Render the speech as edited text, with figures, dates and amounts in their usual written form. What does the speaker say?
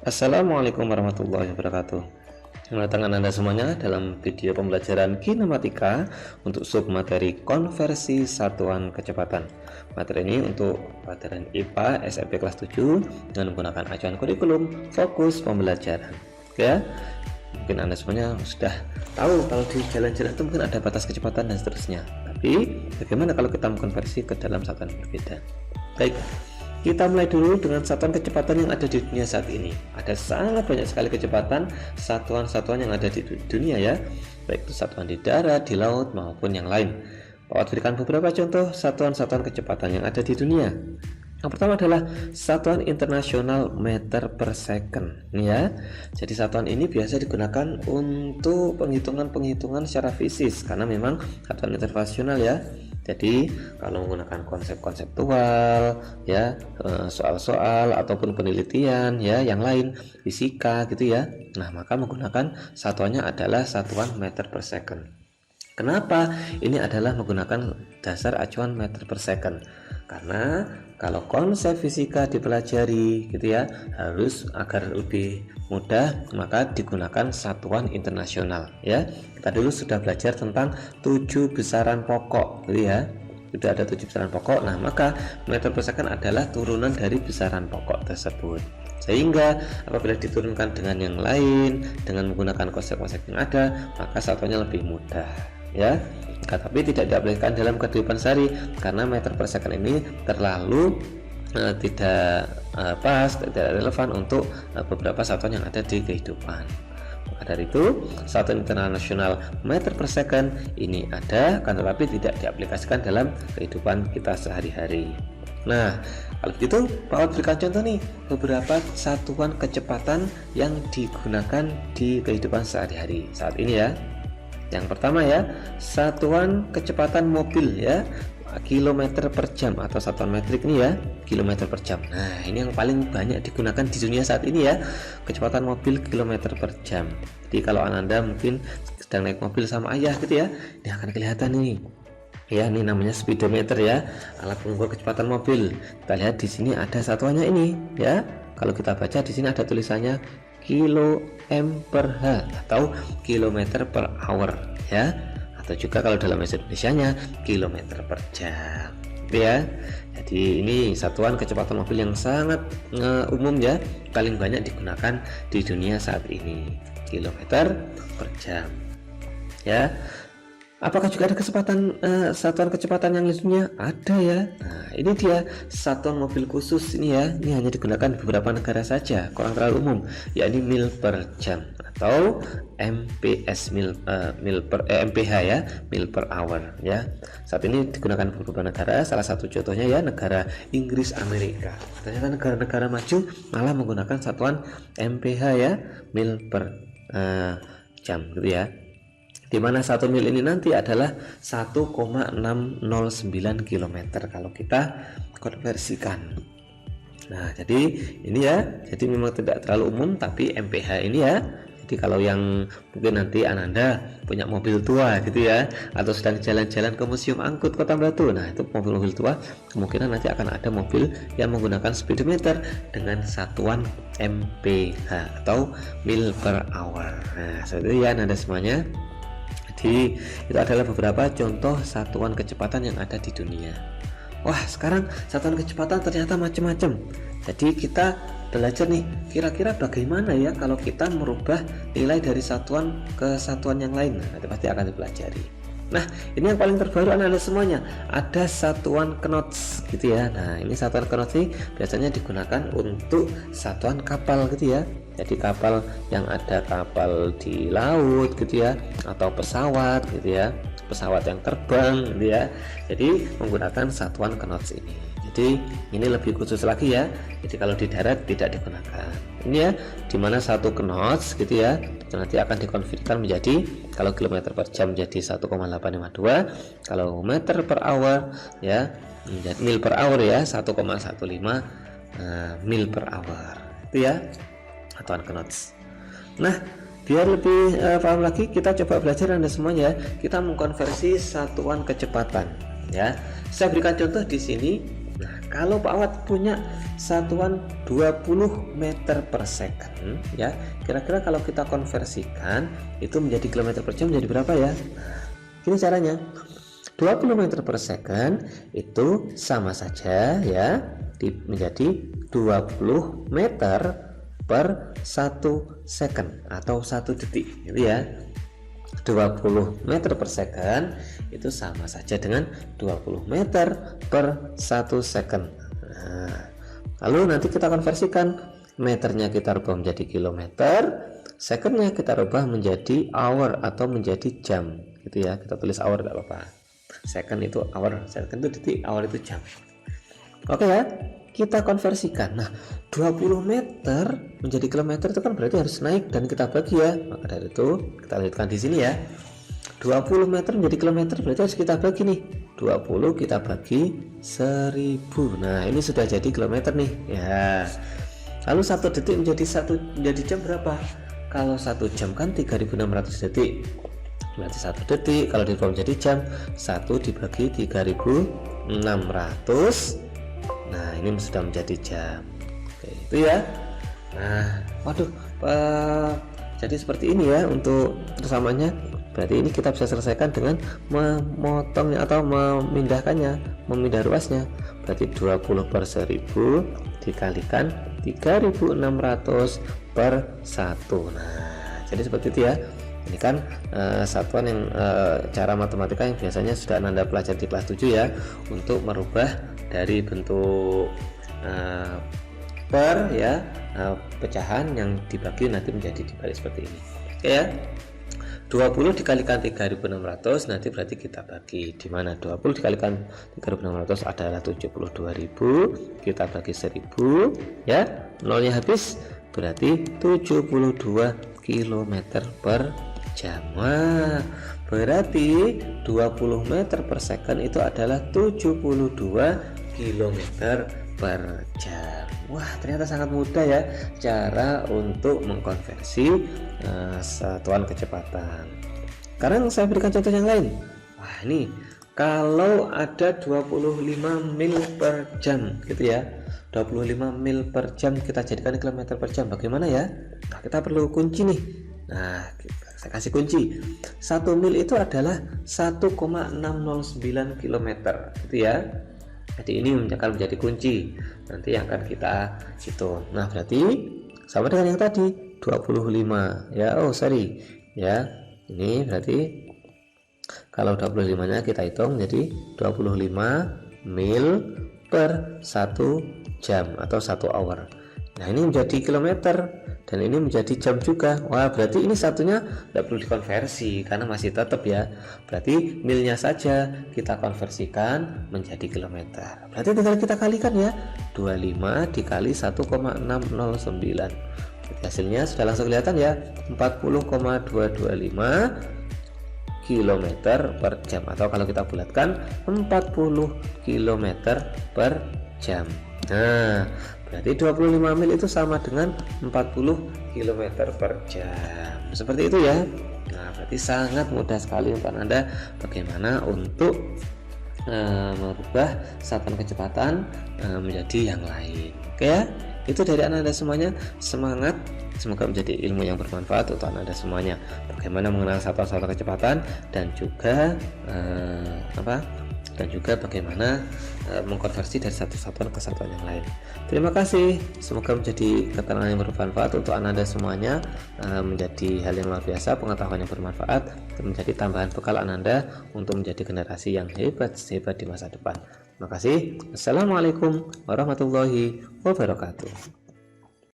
Assalamualaikum warahmatullahi wabarakatuh. Selamat datang Anda semuanya dalam video pembelajaran kinematika untuk submateri konversi satuan kecepatan. Materi ini untuk pelajaran IPA SMP kelas 7 dengan menggunakan acuan kurikulum fokus pembelajaran. Ya, mungkin Anda semuanya sudah tahu kalau di jalan-jalan itu mungkin ada batas kecepatan dan seterusnya. Tapi bagaimana kalau kita mengkonversi ke dalam satuan berbeda? Baik, kita mulai dulu dengan satuan kecepatan yang ada di dunia saat ini. Ada sangat banyak sekali kecepatan satuan-satuan yang ada di dunia ya, baik itu satuan di darat, di laut maupun yang lain. Pak berikan beberapa contoh satuan-satuan kecepatan yang ada di dunia. Yang pertama adalah satuan internasional meter per second ya. Jadi satuan ini biasa digunakan untuk penghitungan secara fisik karena memang satuan internasional ya. Jadi kalau menggunakan konsep konseptual ya, soal-soal ataupun penelitian ya yang lain, fisika gitu ya, nah maka menggunakan satuannya adalah satuan meter per second. Kenapa ini adalah menggunakan dasar acuan meter per second? Karena kalau konsep fisika dipelajari gitu ya, harus agar lebih mudah maka digunakan satuan internasional ya. Kita dulu sudah belajar tentang 7 besaran pokok gitu ya. Sudah ada 7 besaran pokok. Nah, maka meter per second adalah turunan dari besaran pokok tersebut. Sehingga apabila diturunkan dengan yang lain dengan menggunakan konsep-konsep yang ada, maka satuannya lebih mudah ya. Nah, tapi tidak diaplikasikan dalam kehidupan sehari karena meter per second ini terlalu tidak pas, tidak relevan untuk beberapa satuan yang ada di kehidupan. Maka dari itu satuan internasional meter per second ini ada, kan tetapi tidak diaplikasikan dalam kehidupan kita sehari-hari. Nah, kalau begitu Pak berikan contoh nih beberapa satuan kecepatan yang digunakan di kehidupan sehari-hari saat ini ya. Yang pertama ya, satuan kecepatan mobil ya, kilometer per jam atau satuan metrik ini ya, kilometer per jam. Nah, ini yang paling banyak digunakan di dunia saat ini ya, kecepatan mobil kilometer per jam. Jadi kalau Anda mungkin sedang naik mobil sama ayah gitu ya, ini akan kelihatan nih. Ya, ini namanya speedometer ya, alat pengukur kecepatan mobil. Kita lihat di sini ada satuannya ini ya. Kalau kita baca di sini ada tulisannya kilo m per h atau kilometer per hour ya, atau juga kalau dalam bahasa Indonesianya kilometer per jam ya. Jadi ini satuan kecepatan mobil yang sangat umum ya, paling banyak digunakan di dunia saat ini, kilometer per jam ya. Apakah juga ada satuan kecepatan yang lainnya? Ada ya. Nah, ini dia satuan mobil khusus ini ya. Ini hanya digunakan di beberapa negara saja, kurang terlalu umum, yakni mil per jam atau MPS MPH ya, mil per hour ya. Saat ini digunakan di beberapa negara, salah satu contohnya ya negara Inggris, Amerika. Ternyata negara-negara maju malah menggunakan satuan MPH ya, mil per jam gitu ya. Di mana 1 mil ini nanti adalah 1,609 km kalau kita konversikan. Nah, jadi ini ya, jadi memang tidak terlalu umum, tapi MPH ini ya. Jadi kalau yang mungkin nanti Ananda punya mobil tua gitu ya, atau sedang jalan-jalan ke Museum Angkut Kota Batu, nah itu mobil-mobil tua, kemungkinan nanti akan ada mobil yang menggunakan speedometer dengan satuan MPH atau mil per hour. Nah, seperti itu ya Anda semuanya. Jadi itu adalah beberapa contoh satuan kecepatan yang ada di dunia. Wah, sekarang satuan kecepatan ternyata macam-macam. Jadi kita belajar nih, kira-kira bagaimana ya kalau kita merubah nilai dari satuan ke satuan yang lain. Nah, itu pasti akan dipelajari. Nah, ini yang paling terbaru anak-anak semuanya, ada satuan knots gitu ya. Nah, ini satuan knots ini biasanya digunakan untuk satuan kapal gitu ya. Jadi kapal yang ada kapal di laut gitu ya, atau pesawat gitu ya, pesawat yang terbang gitu ya. Jadi menggunakan satuan knots ini. Jadi ini lebih khusus lagi ya. Jadi kalau di darat tidak digunakan. Ini ya, dimana 1 knots gitu ya, nanti akan dikonvertikan menjadi, kalau kilometer per jam jadi 1,852, kalau meter per hour ya menjadi mil per hour ya 1,15 mil per hour itu ya, satuan knots. Nah, biar lebih paham lagi, kita coba belajar Anda semuanya. Kita mengkonversi satuan kecepatan ya. Saya berikan contoh di sini. Nah, kalau Pak Awad punya satuan 20 meter per second ya, kira-kira kalau kita konversikan itu menjadi kilometer per jam jadi berapa ya? Nah, ini caranya. 20 meter per second itu sama saja ya menjadi 20 meter per 1 second atau 1 detik gitu ya. 20 meter per second itu sama saja dengan 20 meter per 1 second. Nah, lalu nanti kita konversikan, meternya kita rubah menjadi kilometer, secondnya kita rubah menjadi hour atau menjadi jam gitu ya. Kita tulis hour tidak apa-apa, second itu hour, second itu detik, hour itu jam. Oke ya, kita konversikan. Nah, 20 meter menjadi kilometer itu kan berarti harus naik dan kita bagi ya. Maka dari itu kita lihatkan di sini ya. 20 meter menjadi kilometer berarti harus kita bagi nih. 20 kita bagi 1000. Nah, ini sudah jadi kilometer nih ya. Lalu 1 detik menjadi jam berapa? Kalau 1 jam kan 3600 detik. Berarti 1 detik kalau dirubah menjadi jam, 1 dibagi 3600. Nah, ini sudah menjadi jam. Oke, itu ya. Nah, waduh, jadi seperti ini ya untuk persamanya. Berarti ini kita bisa selesaikan dengan memotongnya atau memindahkannya, memindah ruasnya. Berarti 20 per 1000 dikalikan 3600 per 1. Nah, jadi seperti itu ya. Ini kan satuan yang cara matematika yang biasanya sudah Anda pelajari di kelas 7 ya, untuk merubah dari bentuk per ya pecahan yang dibagi nanti menjadi dibalik seperti ini. Oke ya. 20 dikalikan 3600 nanti berarti kita bagi di mana 20 dikalikan 3600 adalah 72.000, kita bagi 1000 ya, nolnya habis berarti 72 km per jam. Wah, berarti 20 meter per second itu adalah 72 km per jam. Wah, ternyata sangat mudah ya cara untuk mengkonversi satuan kecepatan. Sekarang saya berikan contoh yang lain. Wah, ini kalau ada 25 mil per jam gitu ya. 25 mil per jam kita jadikan kilometer per jam, bagaimana ya? Nah, kita perlu kunci nih. Nah, saya kasih kunci. 1 mil itu adalah 1,609 km gitu ya. Jadi ini akan menjadi kunci nanti yang akan kita hitung. Nah, berarti sama dengan yang tadi 25 ya. Oh sorry ya, ini berarti kalau 25 nya kita hitung jadi 25 mil per 1 jam atau 1 hour. Nah, ini menjadi kilometer dan ini menjadi jam juga. Wah, berarti ini satunya tidak perlu dikonversi karena masih tetap ya. Berarti milnya saja kita konversikan menjadi kilometer. Berarti tinggal kita kalikan ya. 25 dikali 1,609. Hasilnya sudah langsung kelihatan ya. 40,225 km per jam, atau kalau kita bulatkan 40 km per jam. Nah, berarti 25 mil itu sama dengan 40 km per jam. Seperti itu ya. Nah, berarti sangat mudah sekali untuk Anda bagaimana untuk merubah satuan kecepatan menjadi yang lain. Oke ya. Itu dari Anda semuanya. Semangat. Semoga menjadi ilmu yang bermanfaat untuk Anda semuanya. Bagaimana mengenal satuan-satuan kecepatan dan juga bagaimana mengkonversi dari satu satuan ke satuan yang lain. Terima kasih. Semoga menjadi keterangan yang bermanfaat untuk Anda semuanya, menjadi hal yang luar biasa, pengetahuan yang bermanfaat, dan menjadi tambahan bekal Anda untuk menjadi generasi yang hebat di masa depan. Terima kasih. Assalamualaikum warahmatullahi wabarakatuh.